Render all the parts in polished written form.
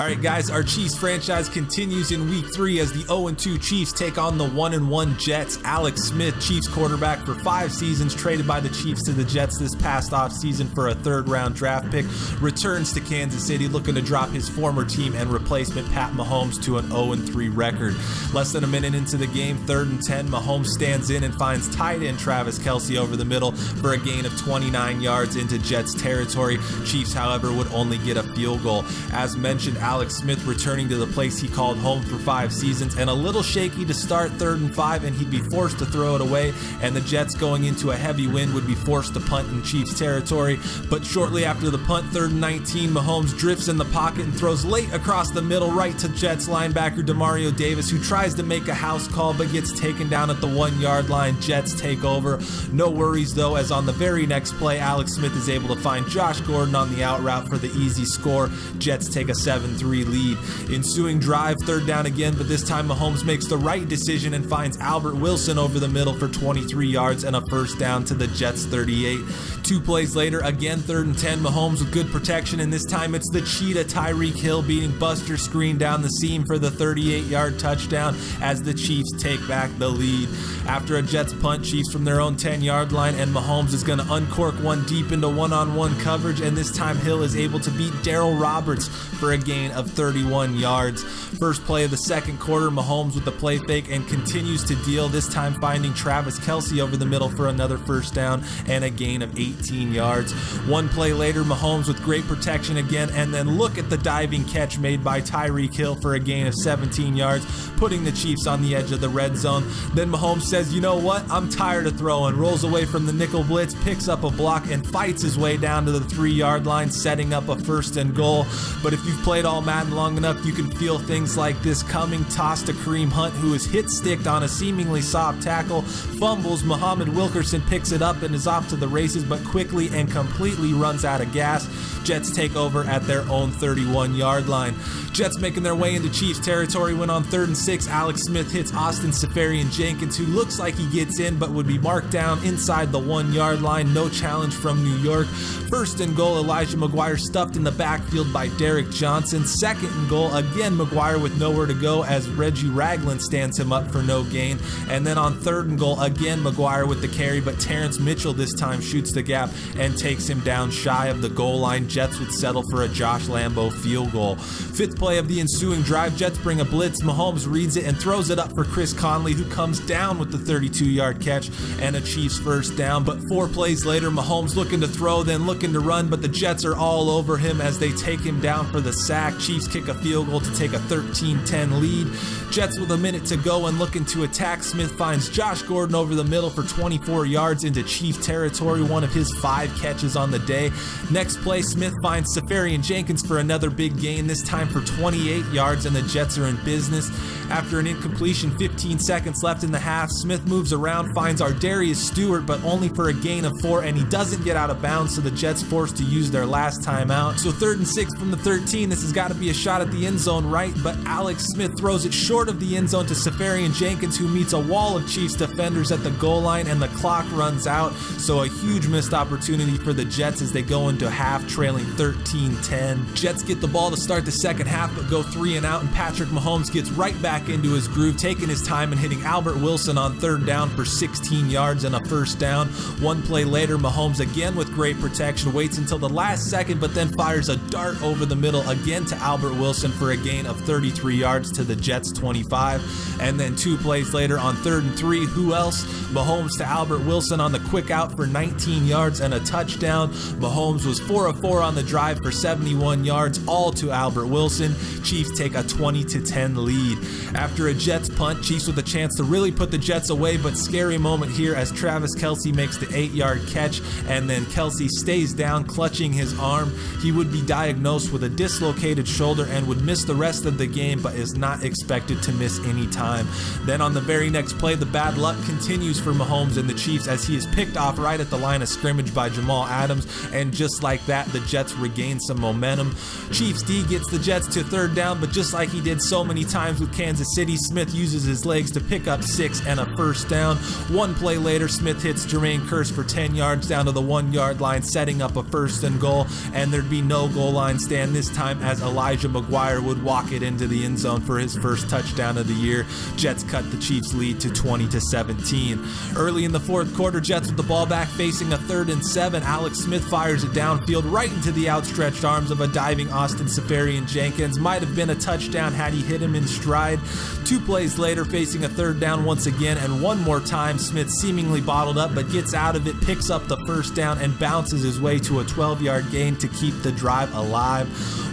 Alright guys, our Chiefs franchise continues in week 3 as the 0-2 Chiefs take on the 1-1 Jets. Alex Smith, Chiefs quarterback for 5 seasons, traded by the Chiefs to the Jets this past offseason for a 3rd round draft pick, returns to Kansas City looking to drop his former team and replacement Pat Mahomes to an 0-3 record. Less than a minute into the game, 3rd and 10, Mahomes stands in and finds tight end Travis Kelce over the middle for a gain of 29 yards into Jets territory. Chiefs, however, would only get a field goal. As mentioned, Alex Smith returning to the place he called home for 5 seasons, and a little shaky to start 3rd and 5, and he'd be forced to throw it away, and the Jets going into a heavy wind would be forced to punt in Chiefs territory. But shortly after the punt, 3rd and 19, Mahomes drifts in the pocket and throws late across the middle right to Jets linebacker Demario Davis, who tries to make a house call but gets taken down at the 1-yard line. Jets take over. No worries though, as on the very next play, Alex Smith is able to find Josh Gordon on the out route for the easy score. Jets take a 7-3 lead. Ensuing drive, 3rd down again, but this time Mahomes makes the right decision and finds Albert Wilson over the middle for 23 yards and a 1st down to the Jets 38. 2 plays later, again 3rd and 10, Mahomes with good protection, and this time it's the cheetah Tyreek Hill beating Buster Screen down the seam for the 38-yard touchdown as the Chiefs take back the lead. After a Jets punt, Chiefs from their own 10-yard line, and Mahomes is going to uncork one deep into one-on-one coverage, and this time Hill is able to beat Darryl Roberts for a gain of 31 yards. First play of the 2nd quarter, Mahomes with the play fake and continues to deal, this time finding Travis Kelce over the middle for another 1st down and a gain of 18 yards. 1 play later, Mahomes with great protection again, and then look at the diving catch made by Tyreek Hill for a gain of 17 yards, putting the Chiefs on the edge of the red zone. Then Mahomes says, you know what, I'm tired of throwing, rolls away from the nickel blitz, picks up a block, and fights his way down to the 3-yard line, setting up a 1st and goal. But if you've played all Madden long enough, you can feel things like this coming. Toss to Kareem Hunt, who is hit sticked on a seemingly soft tackle, fumbles, Muhammad Wilkerson picks it up and is off to the races, but quickly and completely runs out of gas. Jets take over at their own 31-yard line. Jets making their way into Chiefs territory when on 3rd and 6, Alex Smith hits Austin Seferian-Jenkins, who looks like he gets in but would be marked down inside the 1-yard line. No challenge from New York. 1st and goal, Elijah McGuire stuffed in the backfield by Derek Johnson. 2nd and goal, again McGuire with nowhere to go as Reggie Ragland stands him up for no gain. And then on 3rd and goal, again McGuire with the carry, but Terrence Mitchell this time shoots the gap and takes him down shy of the goal line. Jets would settle for a Josh Lambo field goal. 5th play of the ensuing drive, Jets bring a blitz. Mahomes reads it and throws it up for Chris Conley, who comes down with the 32-yard catch and a Chiefs 1st down. But 4 plays later, Mahomes looking to throw, then looking to run, but the Jets are all over him as they take him down for the sack. Chiefs kick a field goal to take a 13-10 lead. Jets with a minute to go and looking to attack. Smith finds Josh Gordon over the middle for 24 yards into Chief territory, one of his 5 catches on the day. Next play, Smith finds Seferian-Jenkins for another big gain, this time for 28 yards, and the Jets are in business. After an incompletion, 15 seconds left in the half, Smith moves around, finds Ardarius Stewart, but only for a gain of 4, and he doesn't get out of bounds, so the Jets forced to use their last timeout. So 3rd and 6 from the 13, this has got to be a shot at the end zone, right? But Alex Smith throws it short of the end zone to Seferian-Jenkins, who meets a wall of Chiefs defenders at the goal line, and the clock runs out. So a huge missed opportunity for the Jets as they go into half trailing 13-10. Jets get the ball to start the 2nd half, but go 3 and out, and Patrick Mahomes gets right back into his groove, taking his time and hitting Albert Wilson on 3rd down for 16 yards and a 1st down. 1 play later, Mahomes again with great protection, waits until the last second, but then fires a dart over the middle again to Albert Wilson for a gain of 33 yards to the Jets 25. And then 2 plays later on 3rd and 3, who else? Mahomes to Albert Wilson on the quick out for 19 yards and a touchdown. Mahomes was 4 of 4 on the drive for 71 yards, all to Albert Wilson. Chiefs take a 20-10 lead. After a Jets punt, Chiefs with a chance to really put the Jets away, but scary moment here as Travis Kelce makes the 8-yard catch, and then Kelce stays down, clutching his arm. He would be diagnosed with a dislocated shoulder and would miss the rest of the game, but is not expected to miss any time. Then on the very next play, the bad luck continues for Mahomes and the Chiefs as he is picked off right at the line of scrimmage by Jamal Adams, and just like that, the Jets regain some momentum. Chiefs D gets the Jets to third down, but just like he did so many times with Kansas City, Smith uses his legs to pick up 6 and a first down. One play later, Smith hits Jermaine Kearse for 10 yards down to the 1-yard line, setting up a 1st and goal, and there'd be no goal line stand this time as Elijah McGuire would walk it into the end zone for his first touchdown of the year. Jets cut the Chiefs lead to 20-17. Early in the fourth quarter, Jets with the ball back facing a 3rd and 7. Alex Smith fires it downfield right into the outstretched arms of a diving Austin Seferian-Jenkins. Might have been a touchdown had he hit him in stride. 2 plays later, facing a 3rd down once again, and one more time, Smith seemingly bottled up but gets out of it, picks up the 1st down, and bounces his way to a 12-yard gain to keep the drive alive.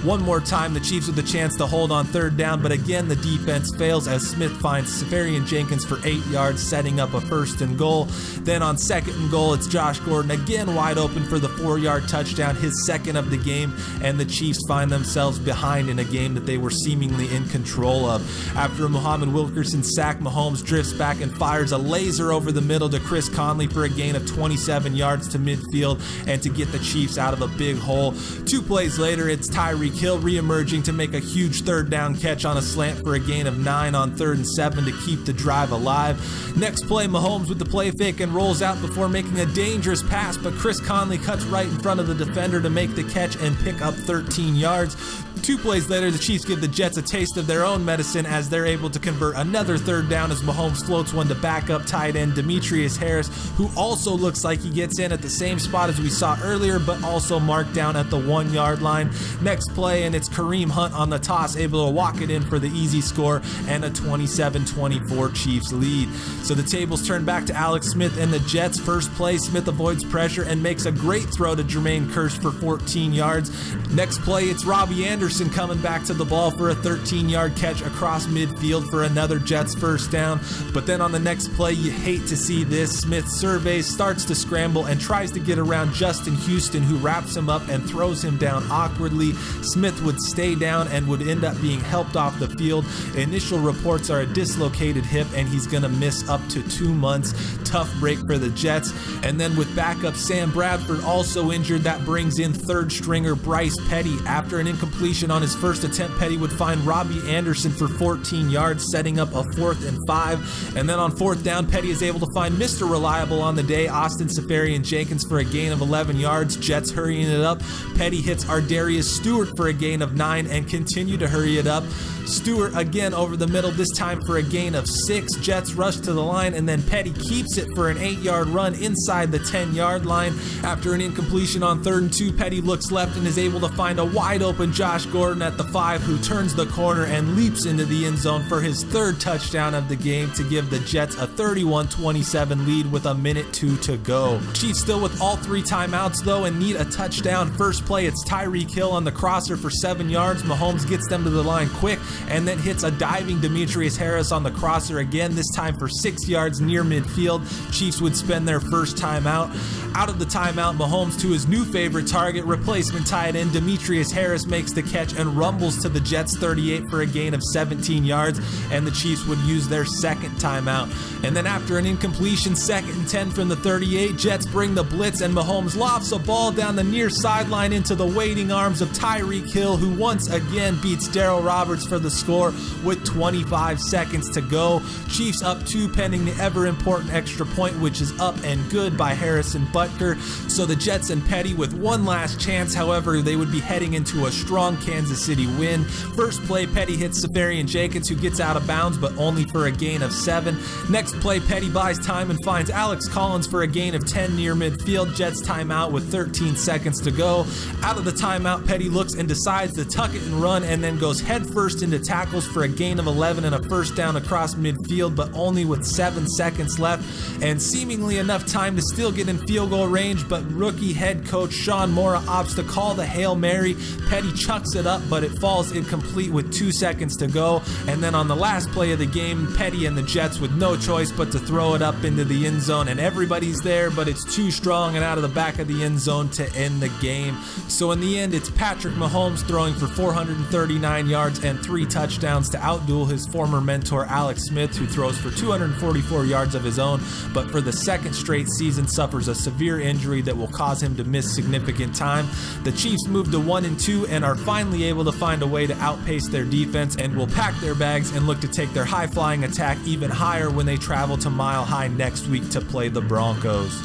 One more time, the Chiefs with a chance to hold on 3rd down, but again the defense fails as Smith finds Seferian-Jenkins for 8 yards, setting up a 1st and goal. Then on 2nd and goal, it's Josh Gordon again wide open for the 4-yard touchdown, his 2nd of the game, and the Chiefs find themselves behind in a game that they were seemingly in control of. After a Muhammad Wilkerson sack, Mahomes drifts back and fires a laser over the middle to Chris Conley for a gain of 27 yards to midfield and to get the Chiefs out of a big hole. 2 plays later, it's Tyreek Hill re-emerging to make a huge 3rd down catch on a slant for a gain of 9 on 3rd and 7 to keep the drive alive. Next play, Mahomes with the play fake and rolls out before making a dangerous pass, but Chris Conley cuts right in front of the defender to make the catch and pick up 13 yards. 2 plays later, the Chiefs give the Jets a taste of their own medicine as they're able to convert another 3rd down as Mahomes floats one to backup tight end Demetrius Harris, who also looks like he gets in at the same spot as we saw earlier, but also marked down at the 1-yard line. Next play, and it's Kareem Hunt on the toss, able to walk it in for the easy score and a 27-24 Chiefs lead. So the tables turn back to Alex Smith and the Jets. First play, Smith avoids pressure and makes a great throw to Jermaine Kearse for 14 yards. Next play, it's Robbie Anderson coming back to the ball for a 13-yard catch across midfield for another Jets 1st down. But then on the next play, you hate to see this, Smith surveys, starts to scramble, and tries to get around Justin Houston, who wraps him up and throws him down awkwardly. Smith would stay down and would end up being helped off the field. Initial reports are a dislocated hip, and he's going to miss up to 2 months. Tough break for the Jets. And then with backup Sam Bradford also injured, that brings in 3rd stringer Bryce Petty. After an incompletion on his first attempt, Petty would find Robbie Anderson for 14 yards, setting up a 4th and 5. And then on 4th down, Petty is able to find Mr. Reliable on the day, Austin Seferian-Jenkins, for a gain of 11 yards. Jets hurrying it up. Petty hits Ardarius Stewart for a gain of 9 and continue to hurry it up. Stewart again over the middle, this time for a gain of 6. Jets rush to the line, and then Petty keeps it for an 8-yard run inside the 10-yard line. After an incompletion on 3rd and 2, Petty looks left and is able to find a wide open Josh Gordon at the 5, who turns the corner and leaps into the end zone for his 3rd touchdown of the game to give the Jets a 31-27 lead with a minute 2 to go. Chiefs still with all 3 timeouts though and need a touchdown. First play, it's Tyreek Hill on the crosser for 7 yards. Mahomes gets them to the line quick and then hits a diving Demetrius Harris on the crosser again, this time for 6 yards near midfield. Chiefs would spend their first timeout. Out of the timeout, Mahomes to his new favorite target, replacement tight end Demetrius Harris makes the catch and rumbles to the Jets 38 for a gain of 17 yards, and the Chiefs would use their 2nd timeout. And then after an incompletion, 2nd and 10 from the 38, Jets bring the blitz and Mahomes lofts a ball down the near sideline into the waiting arms of Tyreek Hill, who once again beats Darryl Roberts for the score with 25 seconds to go. Chiefs up 2 pending the ever important extra point, which is up and good by Harrison Butker. So the Jets and Petty with one last chance. However, they would be heading into a strong Kansas City win. First play, Petty hits Seferian-Jenkins, who gets out of bounds but only for a gain of 7. Next play, Petty buys time and finds Alex Collins for a gain of 10 near midfield. Jets timeout with 13 seconds to go. Out of the timeout, Petty looks and decides to tuck it and run, and then goes headfirst into tackles for a gain of 11 and a first down across midfield, but only with 7 seconds left and seemingly enough time to still get in field goal range. But rookie head coach Sean Mora opts to call the Hail Mary. Petty chucks pops it up, but it falls incomplete with 2 seconds to go. And then on the last play of the game, Petty and the Jets with no choice but to throw it up into the end zone, and everybody's there, but it's too strong and out of the back of the end zone to end the game. So in the end, it's Patrick Mahomes throwing for 439 yards and 3 touchdowns to outduel his former mentor Alex Smith, who throws for 244 yards of his own, but for the second straight season suffers a severe injury that will cause him to miss significant time. The Chiefs move to 1-2 and are finally able to find a way to outpace their defense, and will pack their bags and look to take their high-flying attack even higher when they travel to Mile High next week to play the Broncos.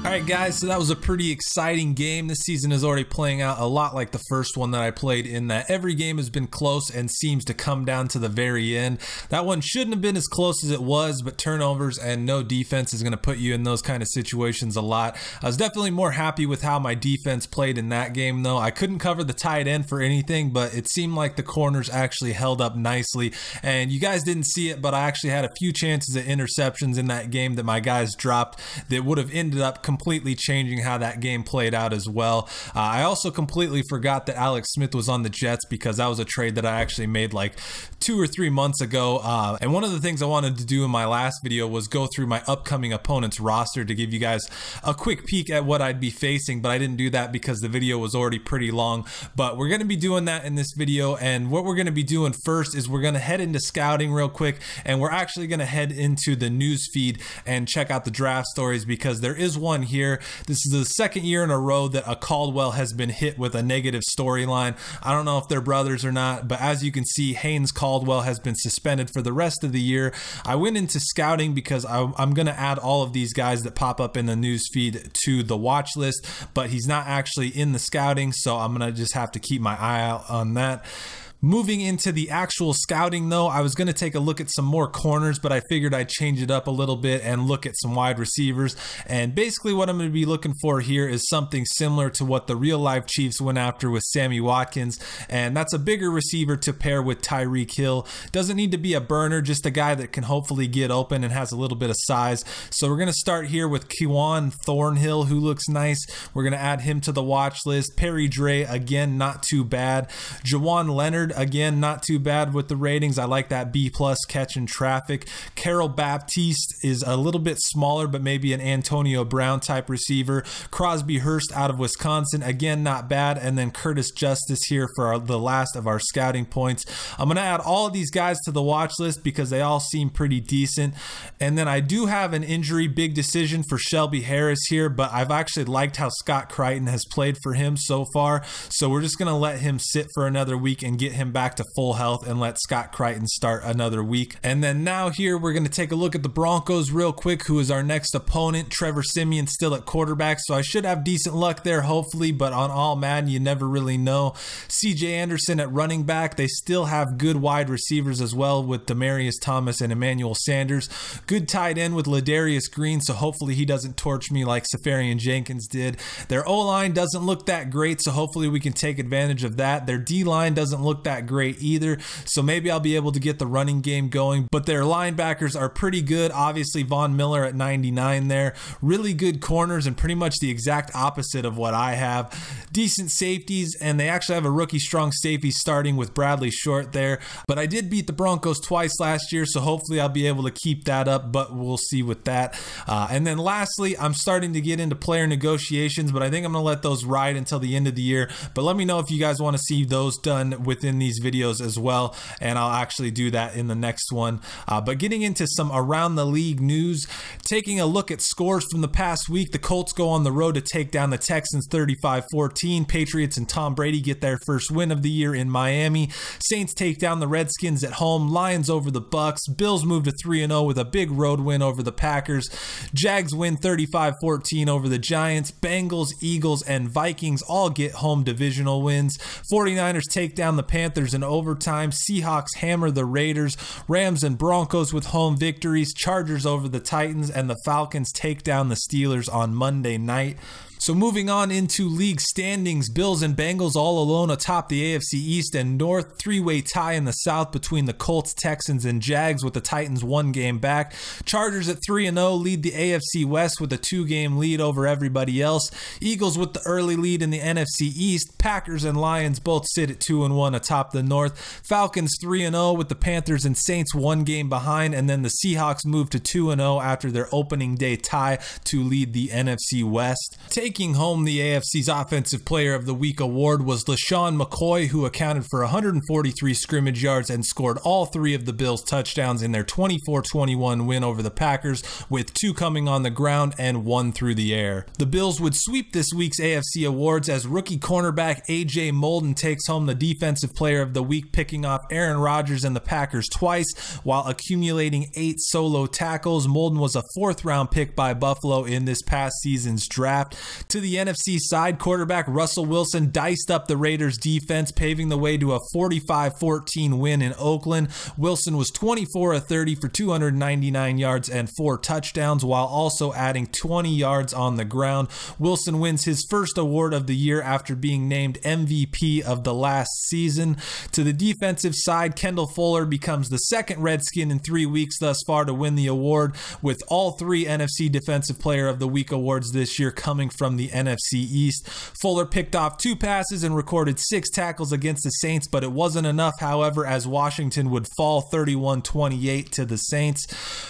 Alright guys, so that was a pretty exciting game. This season is already playing out a lot like the first one that I played, in that every game has been close and seems to come down to the very end. That one shouldn't have been as close as it was, but turnovers and no defense is going to put you in those kind of situations a lot. I was definitely more happy with how my defense played in that game though. I couldn't cover the tight end for anything, but it seemed like the corners actually held up nicely, and you guys didn't see it, but I actually had a few chances at interceptions in that game that my guys dropped that would have ended up completely changing how that game played out as well. I also completely forgot that Alex Smith was on the Jets, because that was a trade that I actually made like 2 or 3 months ago. And one of the things I wanted to do in my last video was go through my upcoming opponent's roster to give you guys a quick peek at what I'd be facing, but I didn't do that because the video was already pretty long. But we're going to be doing that in this video, and what we're going to be doing first is we're going to head into scouting real quick, and we're actually going to head into the news feed and check out the draft stories, because there is one here. This is the second year in a row that a Caldwell has been hit with a negative storyline. I don't know if they're brothers or not, but as you can see, Haynes Caldwell has been suspended for the rest of the year. I went into scouting because I'm going to add all of these guys that pop up in the news feed to the watch list, but he's not actually in the scouting, so I'm going to just have to keep my eye out on that. Moving into the actual scouting though, I was going to take a look at some more corners, but I figured I'd change it up a little bit and look at some wide receivers. And basically what I'm going to be looking for here is something similar to what the real life Chiefs went after with Sammy Watkins, and that's a bigger receiver to pair with Tyreek Hill. Doesn't need to be a burner, just a guy that can hopefully get open and has a little bit of size. So we're going to start here with Kewan Thornhill, who looks nice. We're going to add him to the watch list. Perry Dre, again, not too bad. Jawan Leonard, again, not too bad with the ratings. I like that B+ catching traffic. Carol Baptiste is a little bit smaller, but maybe an Antonio Brown type receiver. Crosby Hurst out of Wisconsin, again, not bad. And then Curtis Justice here for the last of our scouting points. I'm going to add all of these guys to the watch list because they all seem pretty decent. And then I do have an injury big decision for Shelby Harris here, but I've actually liked how Scott Crichton has played for him so far. So we're just going to let him sit for another week and get him back to full health and let Scott Crichton start another week. And then now here we're going to take a look at the Broncos real quick, who is our next opponent. Trevor Siemian still at quarterback, so I should have decent luck there hopefully, but on all Madden you never really know. CJ Anderson at running back. They still have good wide receivers as well with Demaryius Thomas and Emmanuel Sanders. Good tight end with Ladarius Green, so hopefully he doesn't torch me like Safarian Jenkins did. Their O-line doesn't look that great, so hopefully we can take advantage of that. Their D-line doesn't look that great either, so maybe I'll be able to get the running game going, but their linebackers are pretty good. Obviously Von Miller at 99 there. Really good corners and pretty much the exact opposite of what I have. Decent safeties, and they actually have a rookie strong safety starting with Bradley Short there, but I did beat the Broncos twice last year, so hopefully I'll be able to keep that up, but we'll see with that. And then lastly, I'm starting to get into player negotiations, but I think I'm going to let those ride until the end of the year. But let me know if you guys want to see those done within these videos as well, and I'll actually do that in the next one. But getting into some around the league news, taking a look at scores from the past week, the Colts go on the road to take down the Texans 35-14. Patriots and Tom Brady get their first win of the year in Miami. Saints take down the Redskins at home. Lions over the Bucks. Bills move to 3-0 with a big road win over the Packers. Jags win 35-14 over the Giants. Bengals, Eagles, and Vikings all get home divisional wins. 49ers take down the Panthers in overtime. Seahawks hammer the Raiders. Rams and Broncos with home victories. Chargers over the Titans, and the Falcons take down the Steelers on Monday night. So moving on into league standings, Bills and Bengals all alone atop the AFC East and North. Three-way tie in the South between the Colts, Texans, and Jags with the Titans 1 game back. Chargers at 3-0 lead the AFC West with a 2-game lead over everybody else. Eagles with the early lead in the NFC East. Packers and Lions both sit at 2-1 atop the North. Falcons 3-0 with the Panthers and Saints 1 game behind, and then the Seahawks move to 2-0 after their opening day tie to lead the NFC West. Taking home the AFC's Offensive Player of the Week award was LaShawn McCoy, who accounted for 143 scrimmage yards and scored all 3 of the Bills' touchdowns in their 24-21 win over the Packers, with 2 coming on the ground and 1 through the air. The Bills would sweep this week's AFC awards as rookie cornerback A.J. Molden takes home the Defensive Player of the Week, picking off Aaron Rodgers and the Packers twice while accumulating 8 solo tackles. Molden was a 4th-round pick by Buffalo in this past season's draft. To the NFC side, quarterback Russell Wilson diced up the Raiders' defense, paving the way to a 45-14 win in Oakland. Wilson was 24 of 30 for 299 yards and 4 touchdowns, while also adding 20 yards on the ground. Wilson wins his first award of the year after being named MVP of the last season. To the defensive side, Kendall Fuller becomes the second Redskin in 3 weeks thus far to win the award, with all 3 NFC Defensive Player of the Week awards this year coming from the NFC East. Fuller picked off 2 passes and recorded 6 tackles against the Saints, but it wasn't enough, however, as Washington would fall 31-28 to the Saints.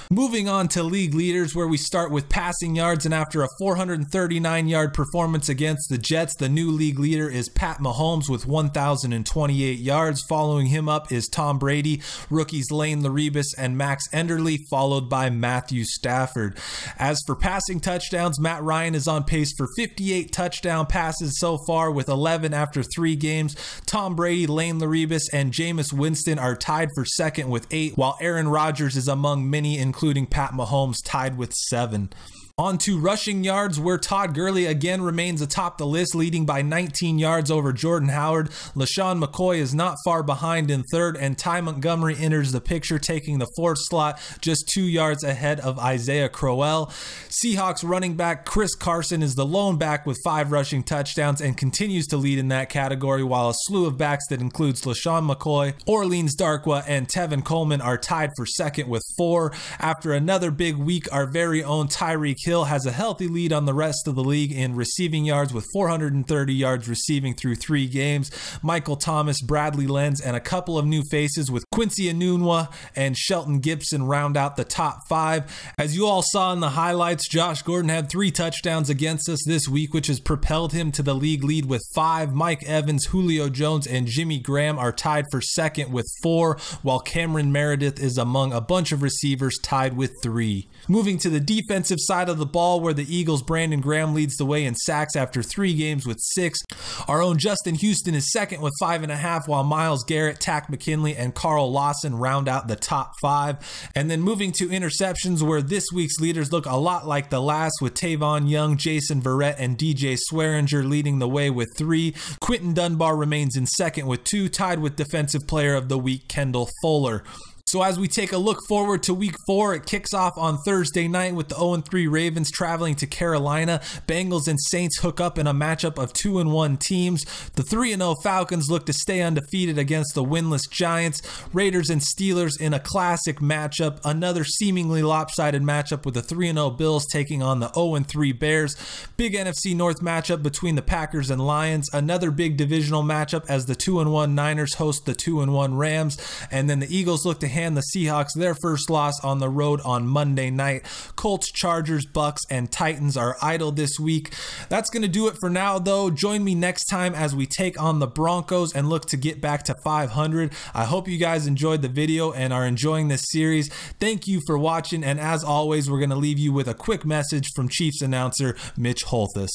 Moving on to league leaders, where we start with passing yards, and after a 439-yard performance against the Jets, the new league leader is Pat Mahomes with 1,028 yards. Following him up is Tom Brady, rookies Lane Laribus and Max Enderle, followed by Matthew Stafford. As for passing touchdowns, Matt Ryan is on pace for 58 touchdown passes so far, with 11 after 3 games. Tom Brady, Lane Laribus, and Jameis Winston are tied for second with 8, while Aaron Rodgers is among many, including Pat Mahomes, tied with 7. On to rushing yards, where Todd Gurley again remains atop the list, leading by 19 yards over Jordan Howard. LaShawn McCoy is not far behind in 3rd, and Ty Montgomery enters the picture, taking the 4th slot, just 2 yards ahead of Isaiah Crowell. Seahawks running back Chris Carson is the lone back with 5 rushing touchdowns and continues to lead in that category, while a slew of backs that includes LaShawn McCoy, Orleans Darkwa, and Tevin Coleman are tied for second with 4. After another big week, our very own Tyreek Hill has a healthy lead on the rest of the league in receiving yards with 430 yards receiving through 3 games. Michael Thomas, Bradley Lenz, and a couple of new faces with Quincy Enunwa and Shelton Gibson round out the top 5. As you all saw in the highlights, Josh Gordon had 3 touchdowns against us this week, which has propelled him to the league lead with 5. Mike Evans, Julio Jones, and Jimmy Graham are tied for second with 4, while Cameron Meredith is among a bunch of receivers tied with 3. Moving to the defensive side of the ball, where the Eagles' Brandon Graham leads the way in sacks after 3 games with 6. Our own Justin Houston is second with 5.5, while Myles Garrett, Tack McKinley, and Carl Lawson round out the top 5. And then moving to interceptions, where this week's leaders look a lot like the last, with Tavon Young, Jason Verrett, and DJ Swearinger leading the way with 3. Quentin Dunbar remains in second with 2, tied with Defensive Player of the Week Kendall Fuller. So as we take a look forward to week 4, it kicks off on Thursday night with the 0-3 Ravens traveling to Carolina. Bengals and Saints hook up in a matchup of 2-1 teams. The 3-0 Falcons look to stay undefeated against the winless Giants. Raiders and Steelers in a classic matchup. Another seemingly lopsided matchup with the 3-0 Bills taking on the 0-3 Bears. Big NFC North matchup between the Packers and Lions. Another big divisional matchup as the 2-1 Niners host the 2-1 Rams. And then the Eagles look to hand the Seahawks their first loss on the road on Monday night. Colts, Chargers, Bucks, and Titans are idle this week. That's going to do it for now, though. Join me next time as we take on the Broncos and look to get back to 500. I hope you guys enjoyed the video and are enjoying this series. Thank you for watching, and as always, we're going to leave you with a quick message from Chiefs announcer Mitch Holthus.